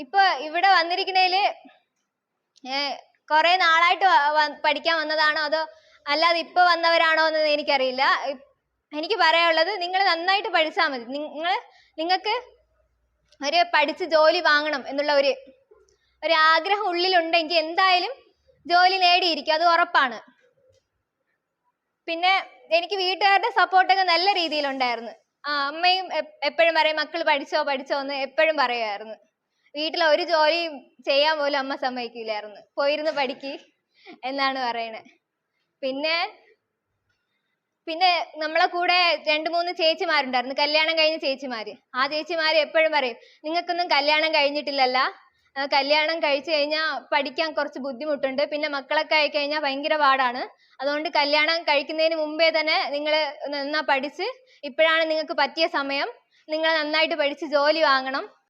ഇപ്പൊ ഇവിടെ വന്നിരിക്കണേല് കുറെ നാളായിട്ട് പഠിക്കാൻ വന്നതാണോ അതോ അല്ലാതെ ഇപ്പൊ വന്നവരാണോ എന്ന് എനിക്കറിയില്ല. എനിക്ക് പറയാനുള്ളത് നിങ്ങൾ നന്നായിട്ട് പഠിച്ചാൽ മതി. നിങ്ങൾക്ക് ഒരു പഠിച്ച് ജോലി വാങ്ങണം എന്നുള്ള ഒരു ആഗ്രഹം ഉള്ളിലുണ്ടെങ്കിൽ എന്തായാലും ജോലി നേടിയിരിക്കും, അത് ഉറപ്പാണ്. പിന്നെ എനിക്ക് വീട്ടുകാരുടെ സപ്പോർട്ടൊക്കെ നല്ല രീതിയിലുണ്ടായിരുന്നു. അമ്മയും എപ്പോഴും പറയും മക്കൾ പഠിച്ചോ പഠിച്ചോ എന്ന് എപ്പോഴും പറയുമായിരുന്നു. വീട്ടിൽ ഒരു ജോലി ചെയ്യാൻ പോലും അമ്മ സമ്മതിക്കില്ലായിരുന്നു. പോയിരുന്ന് പഠിക്ക് എന്നാണ് പറയണേ. പിന്നെ നമ്മളെ കൂടെ 2-3 ചേച്ചിമാരുണ്ടായിരുന്നു, കല്യാണം കഴിഞ്ഞ ചേച്ചിമാര്. ആ ചേച്ചിമാര് എപ്പോഴും പറയും നിങ്ങൾക്കൊന്നും കല്യാണം കഴിഞ്ഞിട്ടില്ലല്ല, കല്യാണം കഴിച്ചു കഴിഞ്ഞാൽ പഠിക്കാൻ കുറച്ച് ബുദ്ധിമുട്ടുണ്ട്, പിന്നെ മക്കളൊക്കെ ആയി കഴിഞ്ഞാൽ ഭയങ്കര പാടാണ്. അതുകൊണ്ട് കല്യാണം കഴിക്കുന്നതിന് മുമ്പേ തന്നെ നിങ്ങൾ നന്നാ പഠിച്ച് ഇപ്പോഴാണ് നിങ്ങൾക്ക് പറ്റിയ സമയം, നിങ്ങൾ നന്നായിട്ട് പഠിച്ച് ജോലി വാങ്ങണം